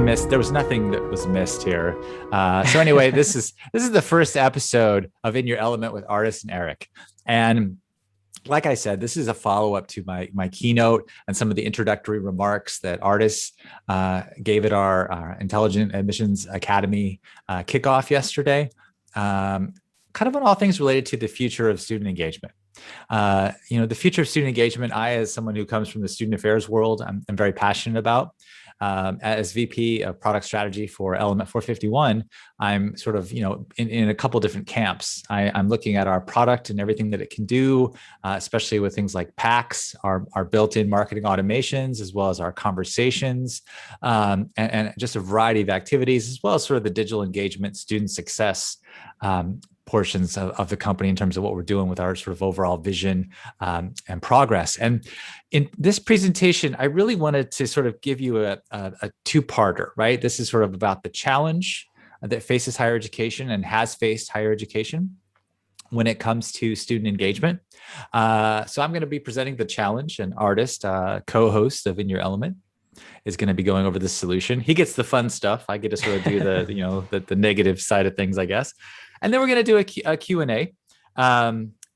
missed. There was nothing that was missed here. So anyway, this is the first episode of In Your Element with Ardis and Eric. And like I said, this is a follow-up to my keynote and some of the introductory remarks that Ardis gave at our Intelligent Admissions Academy kickoff yesterday, kind of on all things related to the future of student engagement. The future of student engagement, I, as someone who comes from the student affairs world, I'm very passionate about. As VP of product strategy for Element 451, I'm sort of, in a couple different camps. I'm looking at our product and everything that it can do, especially with things like PACs, our built-in marketing automations, as well as our conversations, and just a variety of activities, as well as sort of the digital engagement, student success portions of the company in terms of what we're doing with our sort of overall vision and progress. And in this presentation, I really wanted to sort of give you a two-parter, right? This is sort of about the challenge that faces higher education and has faced higher education when it comes to student engagement. So I'm going to be presenting the challenge, and Ardis, co-host of In Your Element, is going to be going over the solution. He gets the fun stuff. I get to sort of do the negative side of things, I guess. And then we're going to do a Q&A.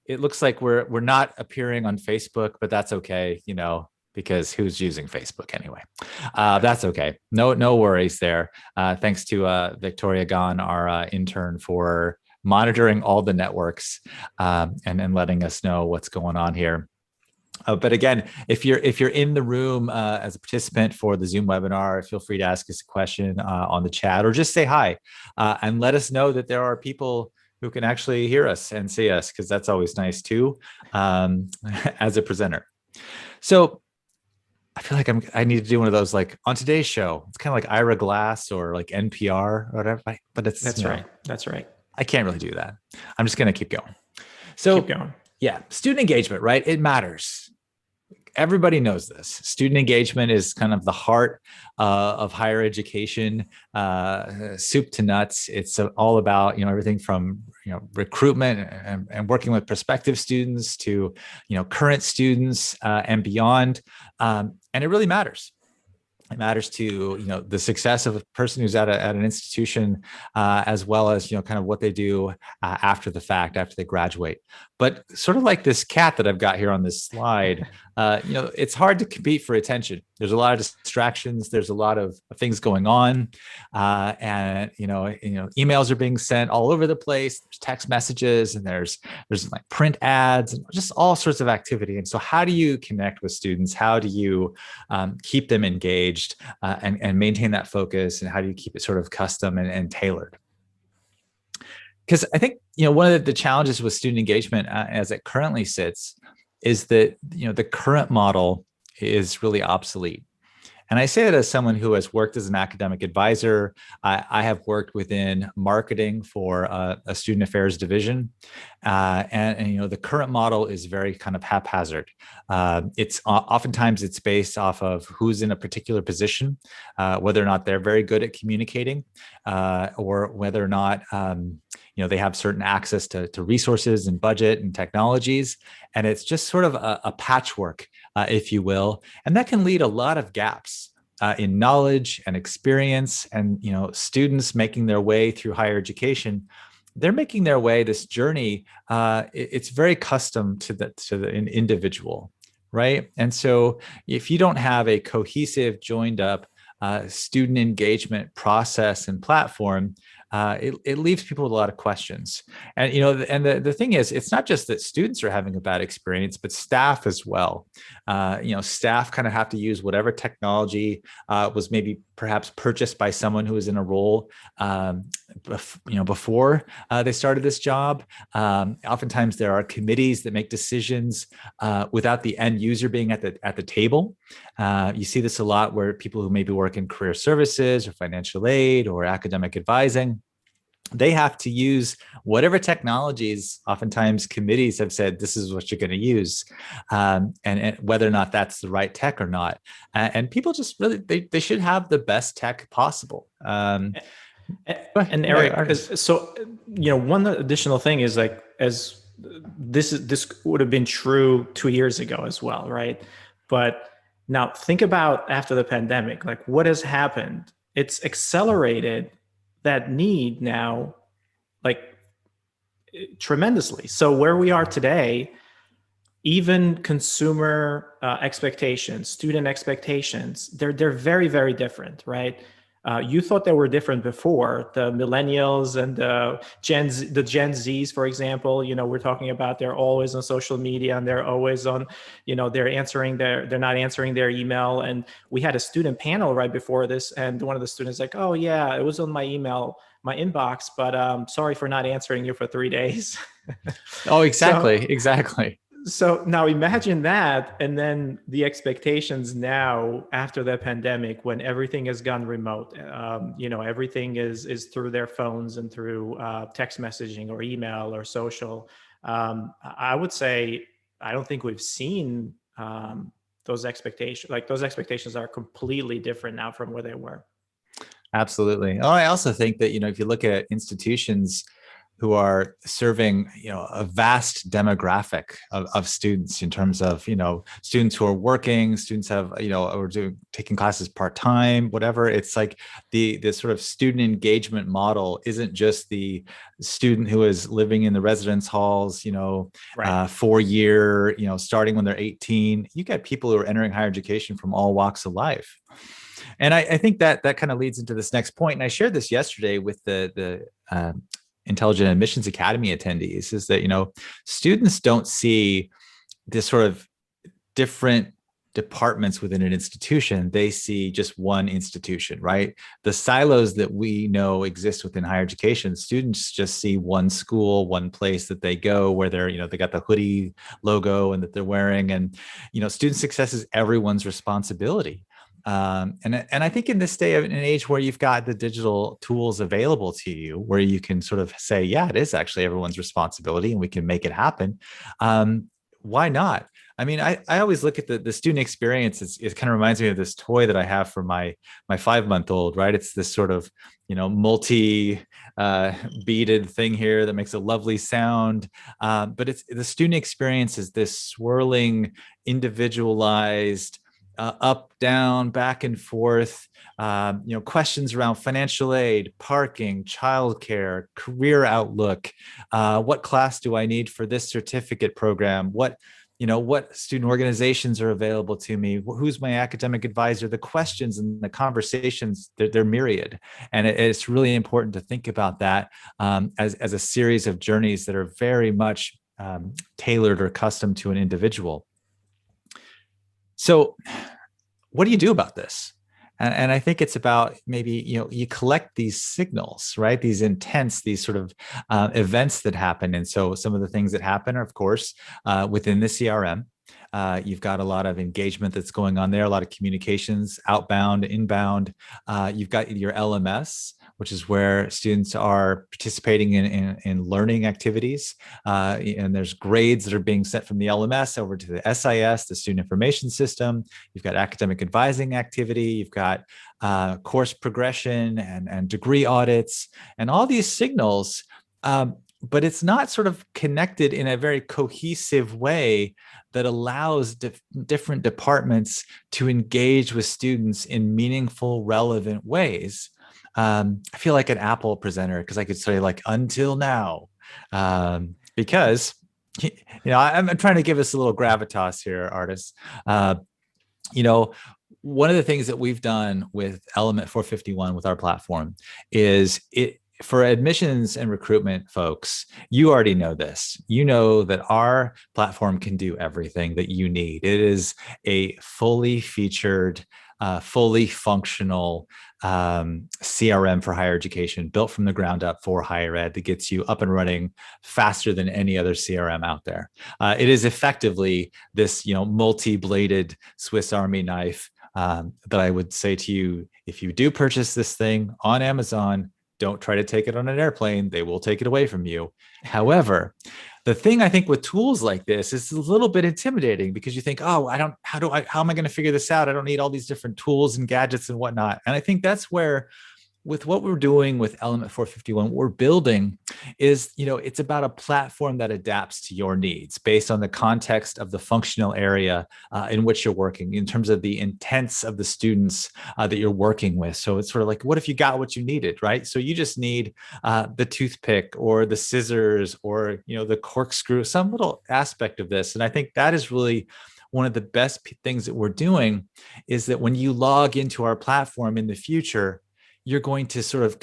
It looks like we're not appearing on Facebook, but that's okay, because who's using Facebook anyway? That's okay. No worries there. Thanks to Victoria Gan, our intern, for monitoring all the networks and letting us know what's going on here. But again, if you're in the room as a participant for the Zoom webinar, feel free to ask us a question on the chat, or just say hi and let us know that there are people who can actually hear us and see us, because that's always nice too, as a presenter. So I feel like I need to do one of those, like on today's show. It's kind of like Ira Glass or like NPR or whatever, but it's That's right. That's right. I can't really do that. I'm just going to keep going. So keep going. Yeah, student engagement, right? It matters. Everybody knows this. Student engagement is kind of the heart of higher education, soup to nuts. It's all about, everything from, recruitment and working with prospective students to, current students and beyond. And it really matters. It matters to, the success of a person who's at an institution, as well as, kind of what they do after the fact, after they graduate. But sort of like this cat that I've got here on this slide, it's hard to compete for attention. There's a lot of distractions. There's a lot of things going on, and emails are being sent all over the place. There's text messages, and there's like print ads, and just all sorts of activity. And so, how do you connect with students? How do you keep them engaged and maintain that focus? And how do you keep it sort of custom and tailored? Because I think, one of the challenges with student engagement as it currently sits is that, the current model is really obsolete. And I say that as someone who has worked as an academic advisor. I have worked within marketing for a student affairs division. And the current model is very kind of haphazard. It's oftentimes it's based off of who's in a particular position, whether or not they're very good at communicating, or whether or not they have certain access to resources and budget and technologies. And it's just sort of a patchwork, if you will. And that can lead a lot of gaps in knowledge and experience. And, students making their way through higher education, they're making their way, this journey, it's very custom to the individual, right? And so if you don't have a cohesive, joined up student engagement process and platform, it leaves people with a lot of questions. And, the thing is, it's not just that students are having a bad experience, but staff as well. Staff kind of have to use whatever technology was maybe perhaps purchased by someone who was in a role, before they started this job. Oftentimes there are committees that make decisions without the end user being at the table. You see this a lot where people who maybe work in career services or financial aid or academic advising, they have to use whatever technologies oftentimes committees have said, this is what you're going to use, and whether or not that's the right tech or not. And people just really, they should have the best tech possible. And Eric, so, one additional thing is, like, as this would have been true 2 years ago as well, right? But now think about after the pandemic, like what has happened it's accelerated that need now, like, tremendously. So where we are today, even consumer expectations, student expectations, they're very, very different, right? You thought they were different before. The millennials and the Gen Zs, for example, we're talking about, they're always on social media and they're always on, they're not answering their email. And we had a student panel right before this, and one of the students like, oh yeah, it was on my email, my inbox, but sorry for not answering you for 3 days. Oh, exactly. So now imagine that, and then the expectations now after the pandemic, when everything has gone remote, everything is through their phones and through text messaging or email or social. I would say I don't think we've seen those expectations. Like, those expectations are completely different now from where they were. Absolutely. Oh, I also think that, if you look at institutions who are serving, a vast demographic of students, in terms of, students who are working, students have, or taking classes part-time, whatever. It's like the sort of student engagement model isn't just the student who is living in the residence halls, Right. 4-year, starting when they're 18. You get people who are entering higher education from all walks of life. And I think that kind of leads into this next point. And I shared this yesterday with the Intelligent Admissions Academy attendees, is that, students don't see this sort of different departments within an institution. They see just one institution, right? The silos that we know exist within higher education, students just see one school, one place that they go, where they're, they got the hoodie logo and that they're wearing. And, student success is everyone's responsibility. And I think in this day of an age where you've got the digital tools available to you, where you can sort of say, yeah, it is actually everyone's responsibility and we can make it happen. Why not? I mean, I always look at the student experience. It kind of reminds me of this toy that I have for my 5-month-old, right? It's this sort of, multi beaded thing here that makes a lovely sound. But it's the student experience is this swirling, individualized, up, down, back and forth, questions around financial aid, parking, childcare, career outlook. What class do I need for this certificate program? What student organizations are available to me? Who's my academic advisor? The questions and the conversations, they're myriad. And it's really important to think about that as a series of journeys that are very much tailored or custom to an individual. So what do you do about this? And I think it's about maybe, you collect these signals, right? These intents, these sort of events that happen. And so some of the things that happen are, of course, within the CRM. You've got a lot of engagement that's going on there, a lot of communications, outbound, inbound. You've got your LMS, which is where students are participating in learning activities. And there's grades that are being sent from the LMS over to the SIS, the Student Information System. You've got academic advising activity. You've got course progression and degree audits and all these signals. But it's not sort of connected in a very cohesive way that allows different departments to engage with students in meaningful, relevant ways. I feel like an Apple presenter because I could say, like, until now, because I'm trying to give us a little gravitas here, Ardis. One of the things that we've done with Element 451 with our platform is for admissions and recruitment folks, you already know this. You know that our platform can do everything that you need. It is a fully featured, fully functional CRM for higher education, built from the ground up for higher ed, that gets you up and running faster than any other CRM out there. It is effectively this, multi-bladed Swiss Army knife that I would say to you, if you do purchase this thing on Amazon, don't try to take it on an airplane. They will take it away from you. However, the thing I think with tools like this is a little bit intimidating, because you think, oh, how am I going to figure this out? I don't need all these different tools and gadgets and whatnot. And I think that's where with what we're doing with Element 451, what we're building is, it's about a platform that adapts to your needs based on the context of the functional area in which you're working, in terms of the intents of the students that you're working with. So it's sort of like, what if you got what you needed, right? So you just need the toothpick or the scissors or, the corkscrew, some little aspect of this. And I think that is really one of the best things that we're doing, is that when you log into our platform in the future, you're going to sort of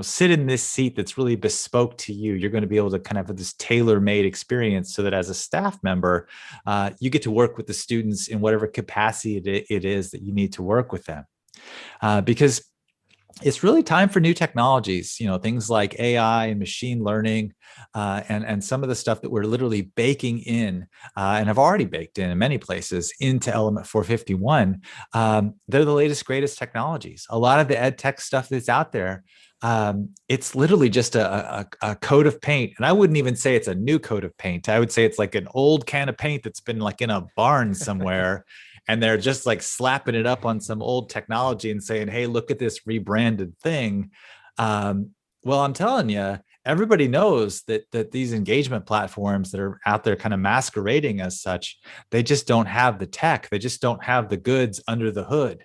sit in this seat that's really bespoke to you. You're going to be able to kind of have this tailor-made experience, so that as a staff member, you get to work with the students in whatever capacity it is that you need to work with them. Because it's really time for new technologies, things like AI and machine learning, and some of the stuff that we're literally baking in, and have already baked in many places into Element 451. They're the latest, greatest technologies. A lot of the ed tech stuff that's out there, it's literally just a coat of paint. And I wouldn't even say it's a new coat of paint. I would say it's like an old can of paint that's been like in a barn somewhere. And they're just like slapping it up on some old technology and saying, hey, look at this rebranded thing. Well, I'm telling you, everybody knows that these engagement platforms that are out there kind of masquerading as such, they just don't have the tech. They just don't have the goods under the hood,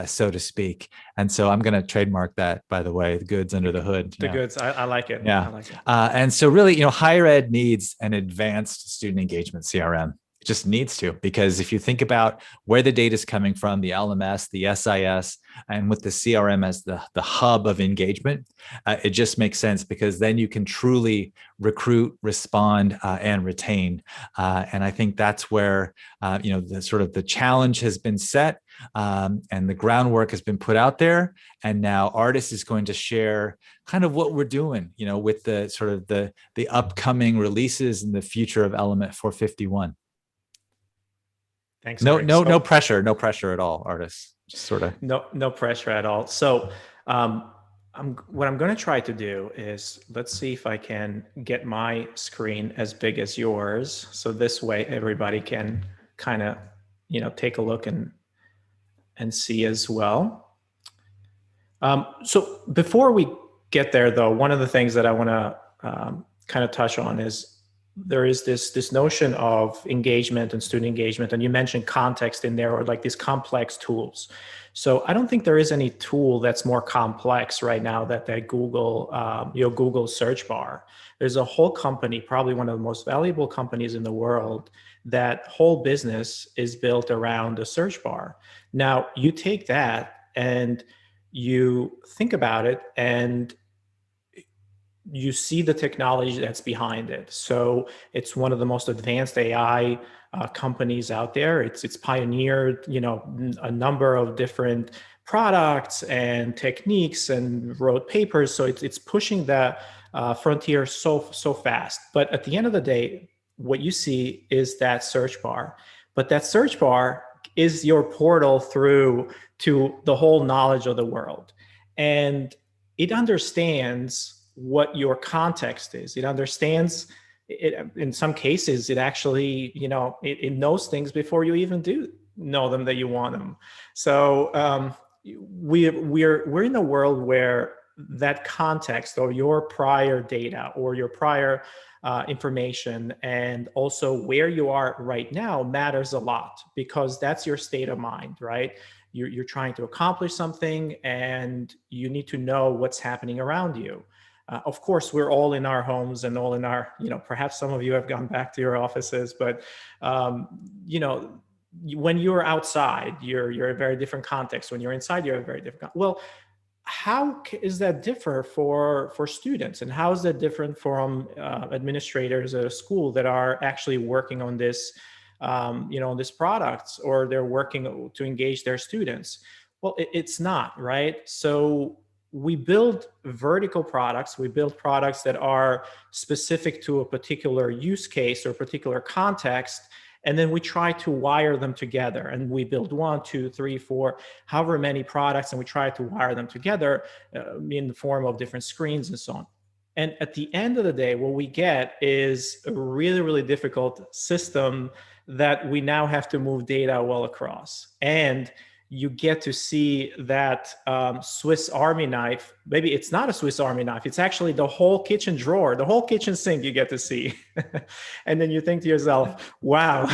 so to speak. And so I'm going to trademark that, by the way, the goods under the hood. The goods. I like it. Yeah. I like it. And so really, higher ed needs an advanced student engagement CRM. It just needs to, because if you think about where the data is coming from, the LMS, the SIS, and with the CRM as the hub of engagement, it just makes sense, because then you can truly recruit, respond, and retain. And I think that's where, the sort of the challenge has been set, and the groundwork has been put out there. And now Ardis is going to share kind of what we're doing, with the sort of the upcoming releases and the future of Element 451. Thanks. No pressure at all, Ardis. Just sort of no pressure at all. So what I'm going to try to do is, let's see if I can get my screen as big as yours, so this way everybody can kind of take a look and see as well. So before we get there, though, one of the things that I want to kind of touch on is, there is this notion of engagement and student engagement, and you mentioned context in there, or like these complex tools. So I don't think there is any tool that's more complex right now that Google, Google search bar. There's a whole company, probably one of the most valuable companies in the world, that whole business is built around a search bar. Now you take that and you think about it, and you see the technology that's behind it. So it's one of the most advanced AI companies out there. It's pioneered, a number of different products and techniques, and wrote papers. So it's pushing that frontier so fast. But at the end of the day, what you see is that search bar. But that search bar is your portal through to the whole knowledge of the world, and it understands what your context is. It understands it. In some cases, it actually, it knows things before you even do know them, that you want them. So we're in a world where that context, or your prior data, or your prior information, and also where you are right now, matters a lot, because that's your state of mind, right? You're trying to accomplish something, and you need to know what's happening around you. Of course, we're all in our homes and all in our, perhaps some of you have gone back to your offices, but, when you're outside, you're a very different context. When you're inside, you're a very different. Well, how is that differ for students? And how is that different from administrators at a school that are actually working on this, on this product, or they're working to engage their students? Well, it's not, right? So we build vertical products. We build products that are specific to a particular use case or particular context. And then we try to wire them together. And we build 1, 2, 3, 4, however many products, and we try to wire them together in the form of different screens and so on. And at the end of the day, what we get is a really, really difficult system that we now have to move data well across. And you get to see that Swiss Army knife. Maybe it's not a Swiss Army knife. It's actually the whole kitchen drawer, the whole kitchen sink you get to see. And then you think to yourself, wow,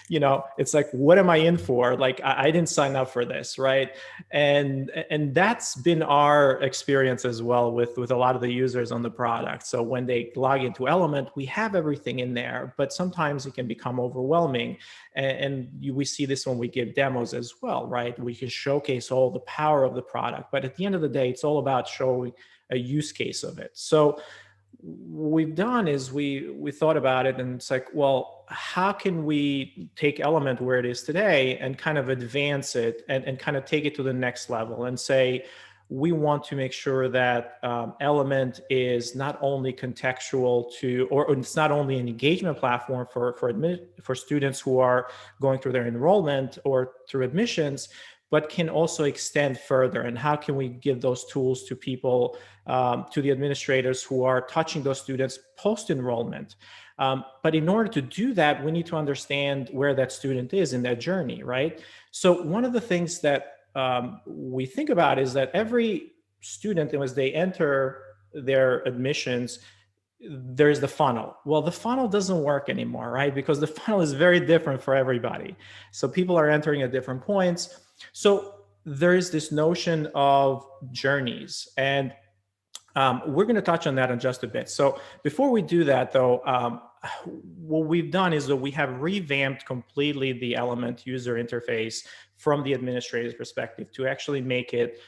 it's like, what am I in for? Like, I didn't sign up for this, right? And that's been our experience as well with a lot of the users on the product. So when they log into Element, we have everything in there, but sometimes it can become overwhelming. And we see this when we give demos as well, right? We can showcase all the power of the product, but at the end of the day, it's all about showing a use case of it. So what we've done is we thought about it, and it's like, well, how can we take Element where it is today and kind of advance it and kind of take it to the next level and say, we want to make sure that Element is not only contextual to, or it's not only an engagement platform for students who are going through their enrollment or through admissions, but can also extend further. And how can we give those tools to people, to the administrators who are touching those students post-enrollment? But in order to do that, we need to understand where that student is in that journey, right? So one of the things that we think about is that every student, as they enter their admissions, there's the funnel. Well, the funnel doesn't work anymore, right? Because the funnel is very different for everybody. So people are entering at different points. So there is this notion of journeys, and we're going to touch on that in just a bit. So before we do that, though, what we've done is that we have revamped completely the Element user interface from the administrator's perspective to actually make it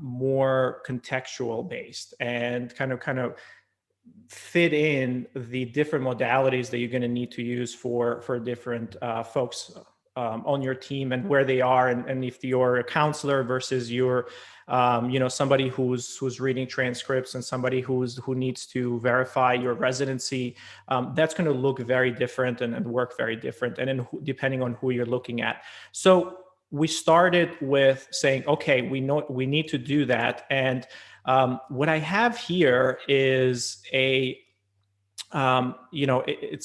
more contextual based and kind of fit in the different modalities that you're going to need to use for different folks on your team and where they are, and if you're a counselor versus you're somebody who's reading transcripts and somebody who needs to verify your residency, that's going to look very different and work very different, and then depending on who you're looking at. So we started with saying, okay, we know we need to do that. And what I have here is it's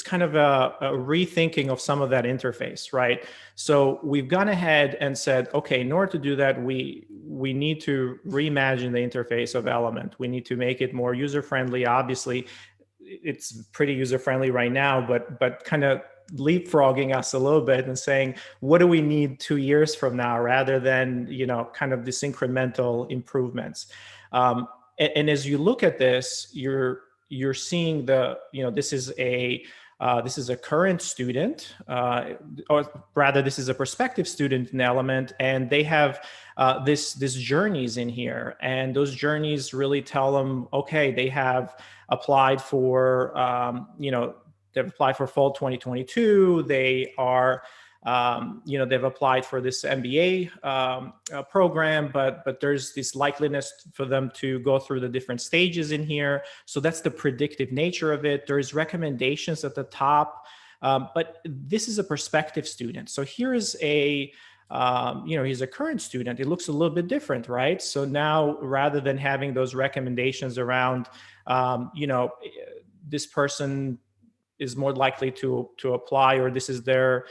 kind of a rethinking of some of that interface, right? So we've gone ahead and said, okay, in order to do that, we need to reimagine the interface of Element. We need to make it more user-friendly. Obviously, it's pretty user-friendly right now, but kind of leapfrogging us a little bit and saying, what do we need 2 years from now, rather than, kind of this incremental improvements. And as you look at this, you're seeing this is a current student, or rather, this is a prospective student in Element, and they have this journeys in here, and those journeys really tell them, okay, they have applied for, they've applied for fall 2022. They are they've applied for this MBA program, but there's this likeliness for them to go through the different stages in here. So that's the predictive nature of it. There's recommendations at the top, but this is a prospective student. So here is he's a current student. It looks a little bit different, right? So now, rather than having those recommendations around, this person is more likely to apply, or this is their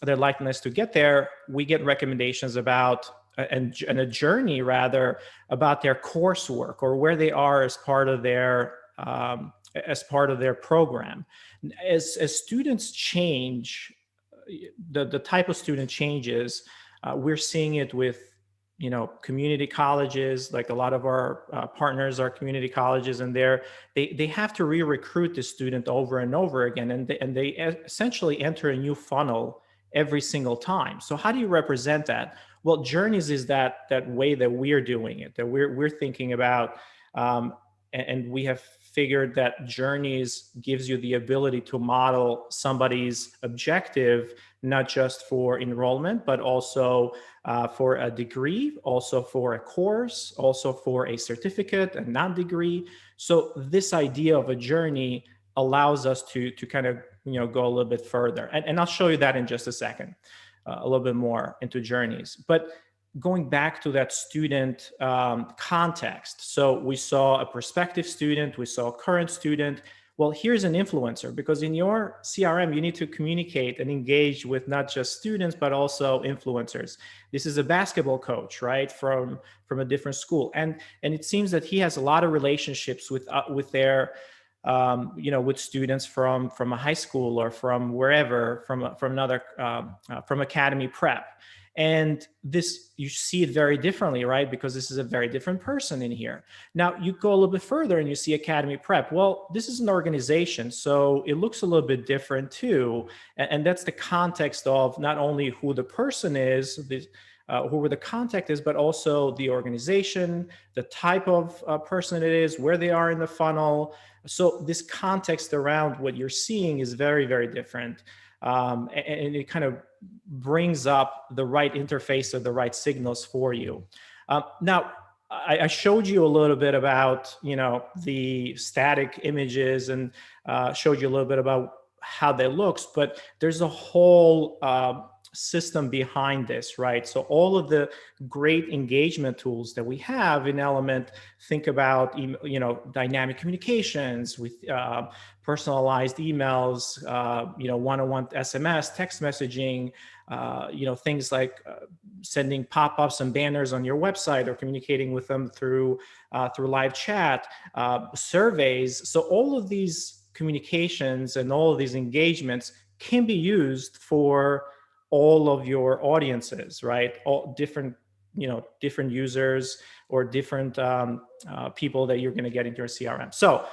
likeness to get there, we get recommendations about and a journey rather about their coursework or where they are as part of their program. As students change, the type of student changes. We're seeing it with community colleges. Like a lot of our partners are community colleges, and they have to re-recruit the student over and over again, and they essentially enter a new funnel every single time. So how do you represent that? Well, Journeys is that way that we're doing it, that we're thinking about, and we have figured that Journeys gives you the ability to model somebody's objective, not just for enrollment, but also for a degree, also for a course, also for a certificate, a non-degree. So this idea of a journey allows us to kind of go a little bit further. And I'll show you that in just a second, a little bit more into Journeys. But going back to that student context. So we saw a prospective student, we saw a current student. Well, here's an influencer, because in your CRM, you need to communicate and engage with not just students, but also influencers. This is a basketball coach, right, from a different school, and it seems that he has a lot of relationships with their with students from a high school or from wherever, from another from academy prep. And this, you see it very differently, right? Because this is a very different person in here. Now you go a little bit further and you see academy prep. Well, this is an organization, so it looks a little bit different too. And that's the context of not only who the person is, who the contact is, but also the organization, the type of person it is, where they are in the funnel. So this context around what you're seeing is very, very different. And it kind of brings up the right interface or the right signals for you. Now, I showed you a little bit about, the static images, and showed you a little bit about how that looks, but there's a whole system behind this, right? So all of the great engagement tools that we have in Element, think about, dynamic communications with personalized emails, one-on-one SMS, text messaging, things like sending pop-ups and banners on your website, or communicating with them through live chat, surveys. So all of these communications and all of these engagements can be used for all of your audiences, right? All different, different users, or different people that you're going to get into your CRM. So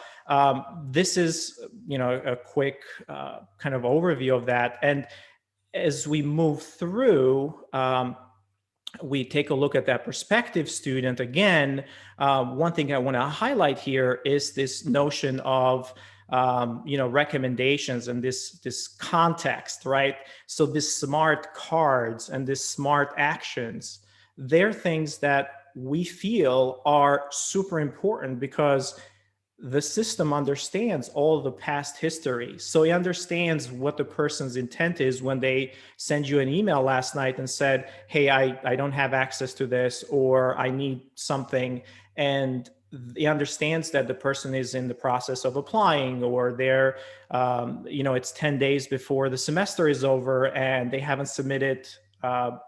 this is, a quick kind of overview of that. And as we move through, we take a look at that prospective student again. One thing I want to highlight here is this notion of recommendations, and this context, right? So this smart cards and this smart actions, they're things that we feel are super important, because the system understands all the past history. So it understands what the person's intent is when they send you an email last night and said, hey, I don't have access to this, or I need something. And it understands that the person is in the process of applying, or they're, it's 10 days before the semester is over and they haven't submitted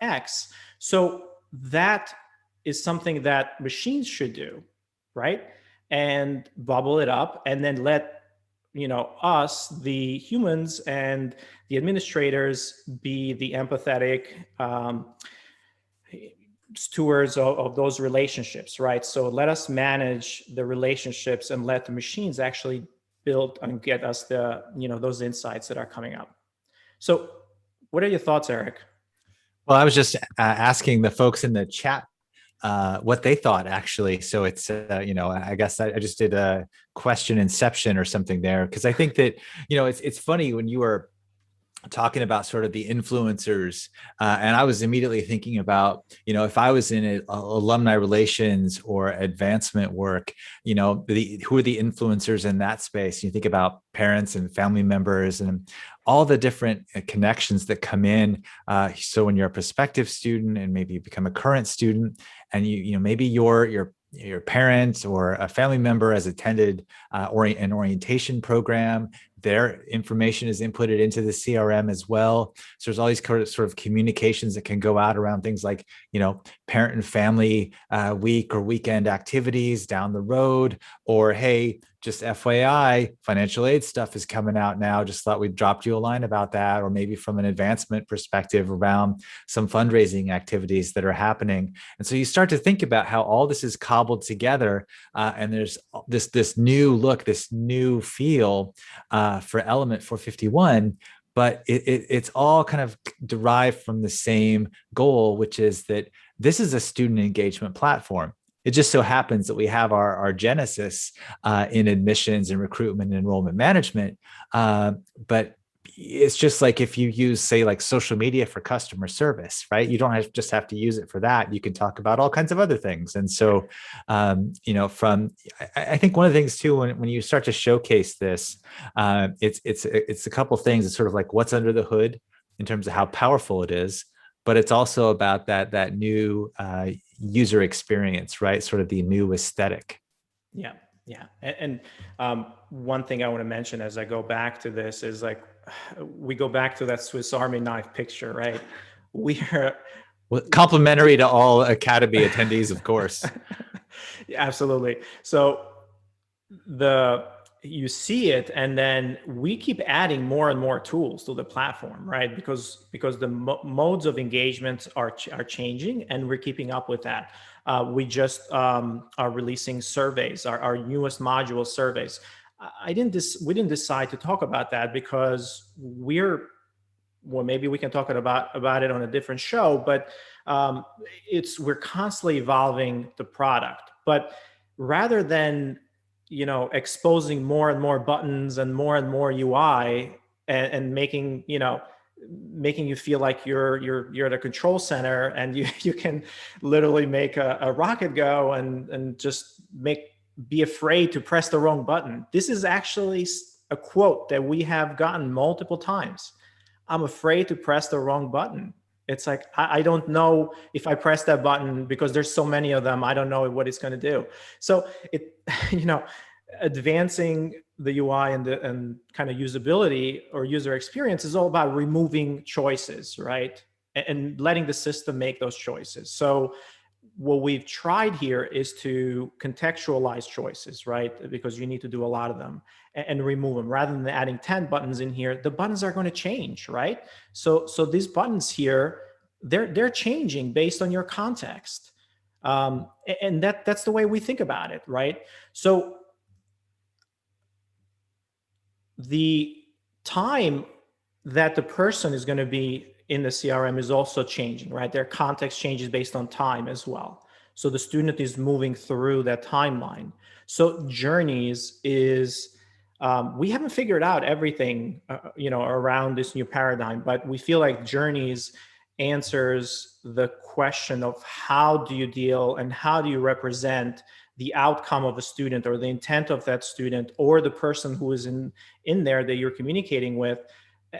X. So that is something that machines should do, right? And bubble it up, and then let us, the humans and the administrators, be the empathetic stewards of those relationships, right? So let us manage the relationships, and let the machines actually build and get us the those insights that are coming up. So what are your thoughts, Eric? Well, I was just asking the folks in the chat what they thought, actually. So it's, I guess I just did a question inception or something there, because I think that, it's funny when you were talking about sort of the influencers, and I was immediately thinking about, if I was in alumni relations or advancement work, who are the influencers in that space? You think about parents and family members and all the different connections that come in. So when you're a prospective student, and maybe you become a current student, and maybe your parents or a family member has attended an orientation program, their information is inputted into the CRM as well. So there's all these sort of communications that can go out around things like, parent and family week or weekend activities down the road, or, hey, just FYI, financial aid stuff is coming out now. Just thought we'd dropped you a line about that. Or maybe from an advancement perspective around some fundraising activities that are happening. And so you start to think about how all this is cobbled together, and there's this new look, this new feel for Element 451. But it's all kind of derived from the same goal, which is that this is a student engagement platform. It just so happens that we have our genesis in admissions and recruitment and enrollment management. But it's just like if you use, say, like social media for customer service, right? You don't just have to use it for that. You can talk about all kinds of other things. And so, I think one of the things too, when you start to showcase this, it's a couple things. It's sort of like what's under the hood in terms of how powerful it is, but it's also about that new user experience, right? Sort of the new aesthetic. Yeah. Yeah. One thing I want to mention as I go back to this is like, we go back to that Swiss Army knife picture, right? We are Well, complimentary to all Academy attendees, of course. Yeah, absolutely. So the you see it, and then we keep adding more and more tools to the platform, right? Because the modes of engagement are changing, and we're keeping up with that. We just are releasing surveys, our newest module surveys. We didn't decide to talk about that because well, maybe we can talk about it on a different show, but um, we're constantly evolving the product. But rather than exposing more and more buttons and more UI, and making you feel like you're at a control center, and you can literally make a rocket go, and just be afraid to press the wrong button. This is actually a quote that we have gotten multiple times. I'm afraid to press the wrong button. It's like, I don't know if I press that button because there's so many of them. I don't know what it's going to do. So you know, advancing the UI and kind of usability or user experience is all about removing choices, right? And letting the system make those choices. So what we've tried here is to contextualize choices, right? Because you need to do a lot of them, and remove them. Rather than adding 10 buttons in here, the buttons are going to change, right? So these buttons here, they're changing based on your context. And that's the way we think about it, right? So the time that the person is going to be in the CRM is also changing, right? Their context changes based on time as well. So the student is moving through that timeline. So journeys is, we haven't figured out everything, around this new paradigm, but we feel like journeys answers the question of how do you deal and how do you represent the outcome of a student, or the intent of that student, or the person who is in there that you're communicating with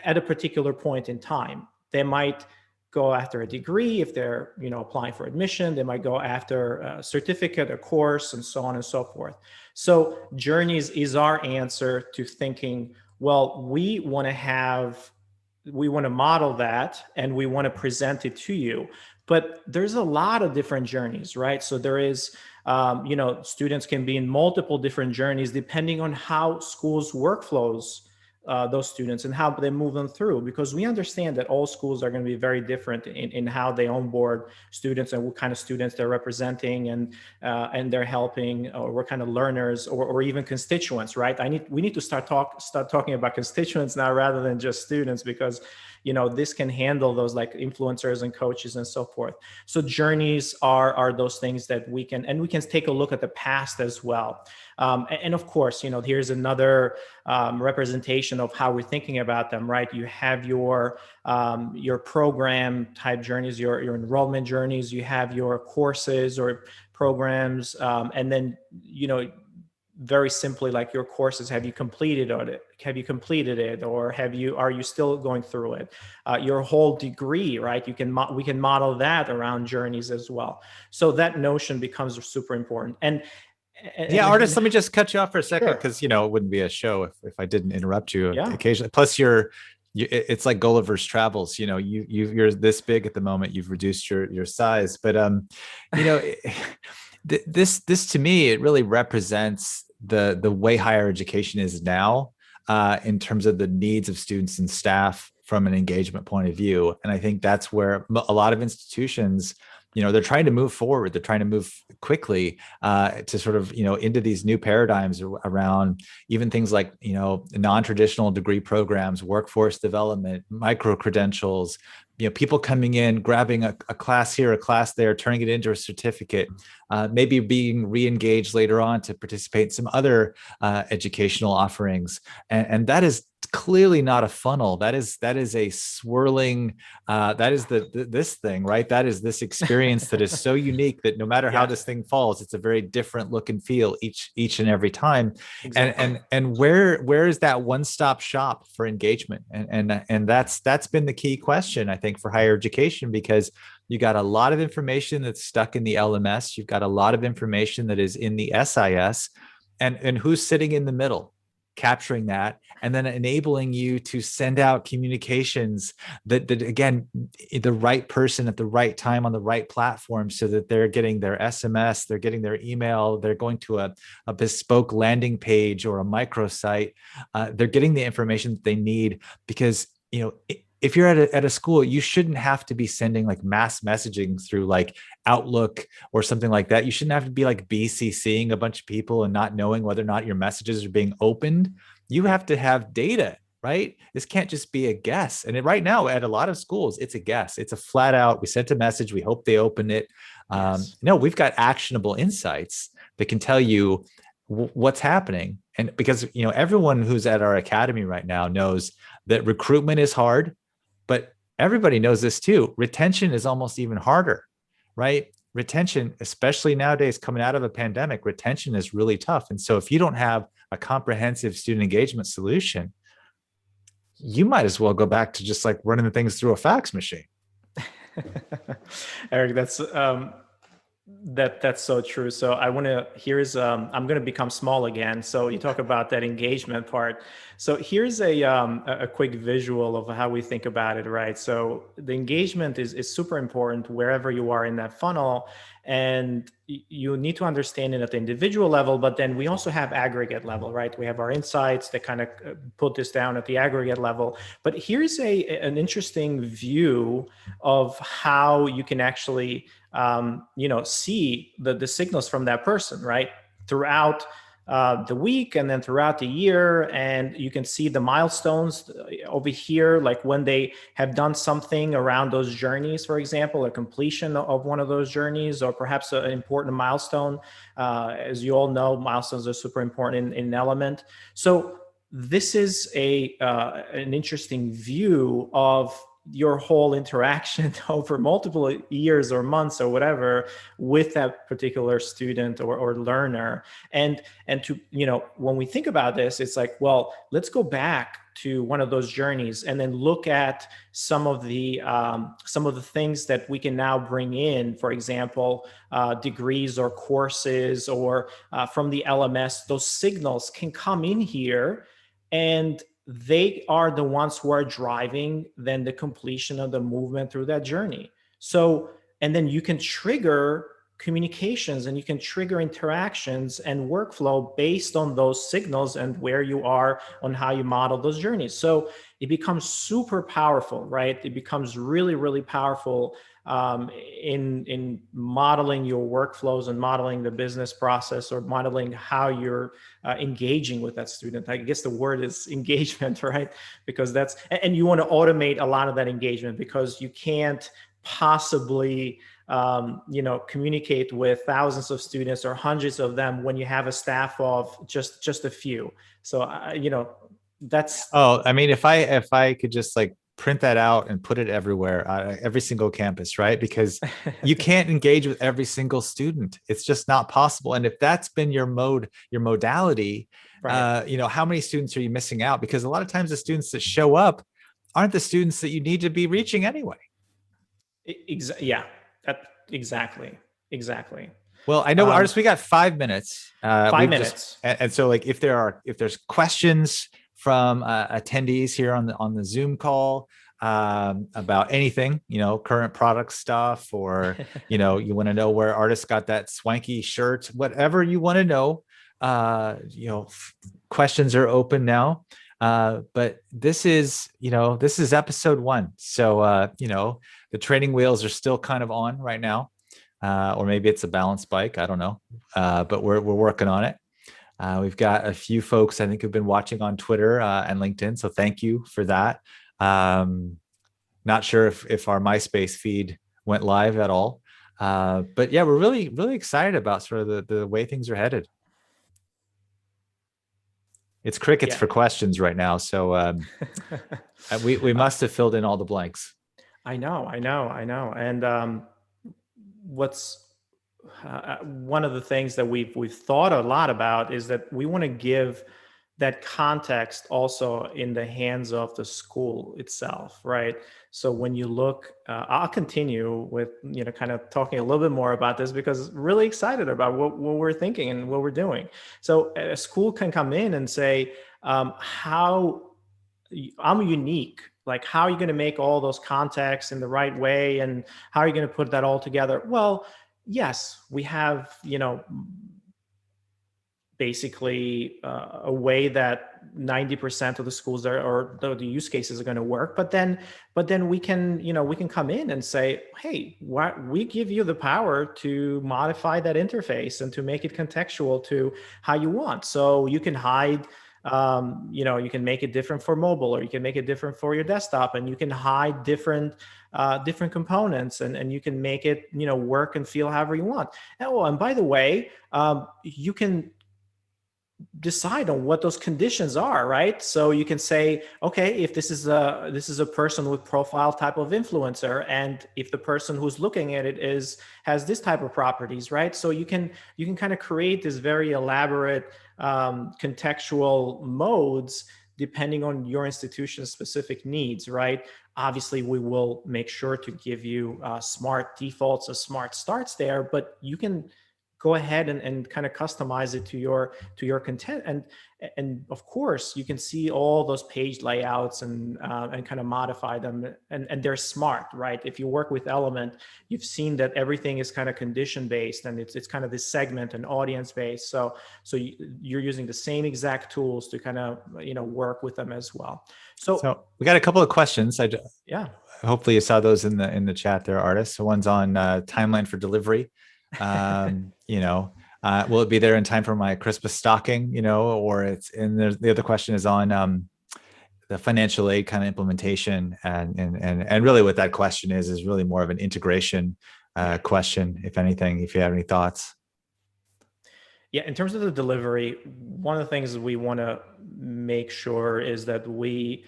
at a particular point in time. They might go after a degree if they're applying for admission. They might go after a certificate, a course, and so on and so forth. So journeys is our answer to thinking, well, we want to model that, and we want to present it to you. But there's a lot of different journeys, right? So there is, students can be in multiple different journeys depending on how schools workflows those students and how they move them through, because we understand that all schools are going to be very different in how they onboard students and what kind of students they're representing, and they're helping, or what kind of learners, or even constituents, right? We need to start talking about constituents now rather than just students, because this can handle those like influencers and coaches and so forth. So journeys are those things that we can take a look at the past as well. And of course, here's another representation of how we're thinking about them, right? You have your program type journeys, your enrollment journeys, you have your courses or programs, and then, very simply, like your courses, have you completed it, or are you still going through it? Your whole degree, right? We can model that around journeys as well. So that notion becomes super important. And Yeah, Ardis, let me just cut you off for a second, Sure. because it wouldn't be a show if I didn't interrupt you Yeah. occasionally. Plus, it's like Gulliver's Travels. You're this big at the moment. You've reduced your size, but this to me, it really represents the way higher education is now, in terms of the needs of students and staff from an engagement point of view. And I think that's where a lot of institutions, they're trying to move forward. They're trying to move quickly, to sort of, into these new paradigms around even things like, non-traditional degree programs, workforce development, micro credentials, people coming in, grabbing a class here, a class there, turning it into a certificate, maybe being re-engaged later on to participate in some other educational offerings. And that is clearly not a funnel. That is a swirling, that is this thing, right? That is this experience that is so unique that no matter how this thing falls, it's a very different look and feel each and every time. Exactly. And where is that one-stop shop for engagement? And that's been the key question, I think, for higher education, because you got a lot of information that's stuck in the LMS. You've got a lot of information that is in the SIS. And who's sitting in the middle capturing that and then enabling you to send out communications that again, the right person at the right time on the right platform, so that they're getting their SMS, they're getting their email, they're going to a bespoke landing page or a microsite. They're getting the information that they need, because if you're at a school, you shouldn't have to be sending like mass messaging through like Outlook or something like that. You shouldn't have to be like BCCing a bunch of people and not knowing whether or not your messages are being opened. You have to have data, right? This can't just be a guess. And right now, at a lot of schools, it's a guess. It's a flat out, we sent a message, we hope they open it. Yes. No, we've got actionable insights that can tell you what's happening. And because, everyone who's at our academy right now knows that recruitment is hard, but everybody knows this too. Retention is almost even harder, right? Retention, especially nowadays coming out of a pandemic, retention is really tough. And so if you don't have a comprehensive student engagement solution, you might as well go back to just like running the things through a fax machine. Eric, that's so true. So I want to, I'm going to become small again. So you talk about that engagement part. So here's a quick visual of how we think about it, right? So the engagement is super important wherever you are in that funnel. And you need to understand it at the individual level, but then we also have aggregate level, right? We have our insights that kind of put this down at the aggregate level. But here's an interesting view of how you can actually see the signals from that person, right? Throughout the week and then throughout the year. And you can see the milestones over here, like when they have done something around those journeys, for example, a completion of one of those journeys, or perhaps an important milestone. As you all know, milestones are super important in Element. So this is an interesting view of your whole interaction over multiple years or months or whatever with that particular student or learner. And to, when we think about this, it's like, well, let's go back to one of those journeys and then look at some of the things that we can now bring in, for example, degrees or courses or from the LMS. Those signals can come in here, and they are the ones who are driving then the completion of the movement through that journey. So, and then you can trigger communications and you can trigger interactions and workflow based on those signals and where you are on how you model those journeys. So it becomes super powerful, right? It becomes really, really powerful in modeling your workflows and modeling the business process, or modeling how you're engaging with that student. I guess the word is engagement, right? Because and you want to automate a lot of that engagement, because you can't possibly communicate with thousands of students or hundreds of them when you have a staff of just a few. So that's I mean, if I could just like print that out and put it everywhere, every single campus, right? Because you can't engage with every single student. It's just not possible. And if that's been your modality, right. how many students are you missing out? Because a lot of times the students that show up aren't the students that you need to be reaching anyway. Yeah, exactly. Well, I know, Ardis, we got 5 minutes. 5 minutes. And so like if there's questions from attendees here on the Zoom call about anything, current product stuff, or you want to know where Ardis got that swanky shirt, whatever you want to know, questions are open now. But this is episode 1. So the training wheels are still kind of on right now. Or maybe it's a balance bike. I don't know. But we're working on it. We've got a few folks I think who've been watching on Twitter and LinkedIn. So thank you for that. Not sure if our MySpace feed went live at all. But yeah, we're really, really excited about sort of the way things are headed. It's crickets for questions right now. So we must have filled in all the blanks. I know. And what's one of the things that we've thought a lot about is that we want to give that context also in the hands of the school itself, right? So when you look, I'll continue with, kind of talking a little bit more about this because really excited about what we're thinking and what we're doing. So a school can come in and say, how I'm unique. Like, how are you going to make all those contexts in the right way? And how are you going to put that all together? Well, yes, we have, basically a way that 90% of the schools or the use cases are going to work. But then we can, we can come in and say, hey, we give you the power to modify that interface and to make it contextual to how you want. So you can hide, you can make it different for mobile, or you can make it different for your desktop, and you can hide different components, and you can make it, work and feel however you want. And by the way, you can decide on what those conditions are, right? So you can say, okay, if this is a person with profile type of influencer, and if the person who's looking at it has this type of properties, right? So you can kind of create this very elaborate contextual modes depending on your institution's specific needs, right? Obviously, we will make sure to give you smart defaults or smart starts there, but you can go ahead and kind of customize it to your content. And of course you can see all those page layouts and kind of modify them, and they're smart, right? If you work with Element, you've seen that everything is kind of condition based, and it's kind of this segment and audience based. So you're using the same exact tools to kind of work with them as well. So we got a couple of questions. Yeah. Hopefully you saw those in the chat there, Ardis. So one's on timeline for delivery. Will it be there in time for my Christmas stocking? Or it's in the other question is on the financial aid kind of implementation, and really what that question is really more of an integration question, if anything. If you have any thoughts. Yeah, in terms of the delivery, one of the things we want to make sure is that we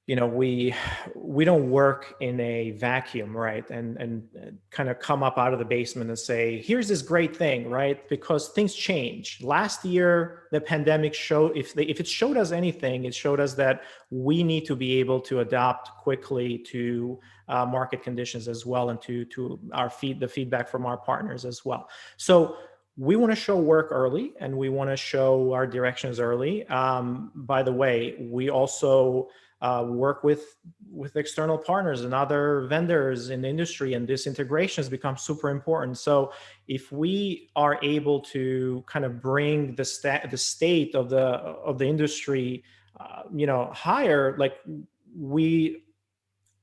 don't work in a vacuum, right? And kind of come up out of the basement and say, here's this great thing, right? Because things change. Last year, the pandemic showed, if it showed us anything, it showed us that we need to be able to adapt quickly to market conditions as well, and to the feedback from our partners as well. So we want to show work early, and we want to show our directions early. By the way, we also work with external partners and other vendors in the industry, and this integration has become super important. So if we are able to kind of bring the state of the industry higher, like we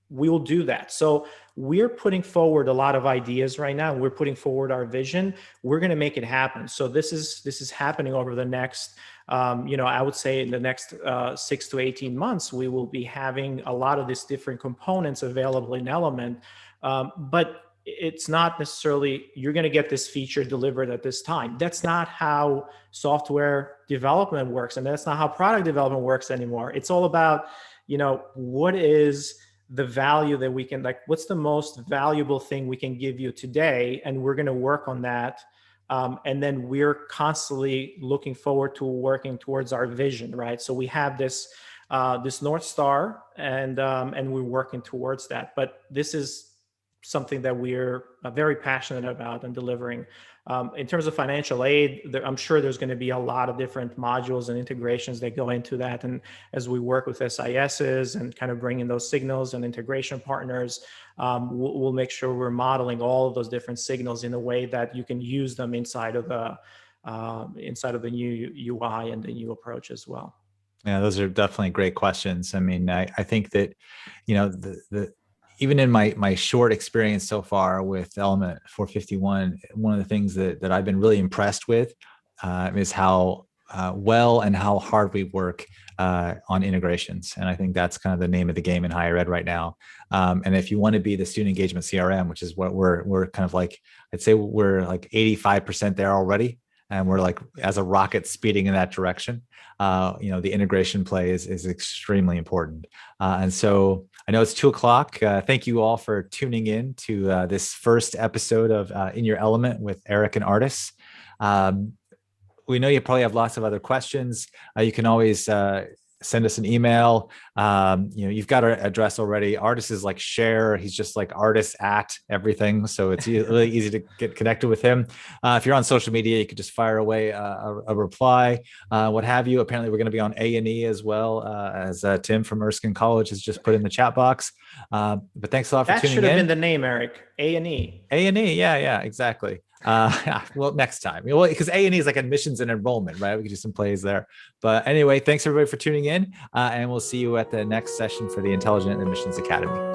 will do that. So we're putting forward a lot of ideas right now. We're putting forward our vision. We're going to make it happen. So this is happening over the next, I would say in the next 6 to 18 months, we will be having a lot of these different components available in Element. But it's not necessarily you're going to get this feature delivered at this time. That's not how software development works, and that's not how product development works anymore. It's all about, what is the value that we can, like, what's the most valuable thing we can give you today, and we're going to work on that. And then we're constantly looking forward to working towards our vision, right? So we have this North Star, and we're working towards that. But this is something that we're very passionate about and delivering. In terms of financial aid, I'm sure there's going to be a lot of different modules and integrations that go into that. And as we work with SISs and kind of bring in those signals and integration partners, we'll make sure we're modeling all of those different signals in a way that you can use them inside of the new UI and the new approach as well. Yeah, those are definitely great questions. I mean, I think that, the even in my short experience so far with Element 451, one of the things that I've been really impressed with is how well and how hard we work on integrations. And I think that's kind of the name of the game in higher ed right now. And if you want to be the student engagement CRM, which is what we're kind of like, I'd say we're like 85% there already. And we're like, as a rocket, speeding in that direction. The integration play is extremely important. And so I know it's 2:00. Thank you all for tuning in to this first episode of In Your Element with Eric and Ardis. we know you probably have lots of other questions. You can always send us an email. You've got our address already. Ardis is like share. He's just like Ardis at everything. So it's really easy to get connected with him. If you're on social media, you could just fire away a reply, what have you. Apparently we're going to be on A&E as well, as Tim from Erskine College has just put in the chat box. But thanks a lot for tuning in. That should have been the name, Eric. A&E. A&E. Yeah, exactly. Well, next time, because A&E is like admissions and enrollment, right? We could do some plays there. But anyway, thanks everybody for tuning in, and we'll see you at the next session for the Intelligent Admissions Academy.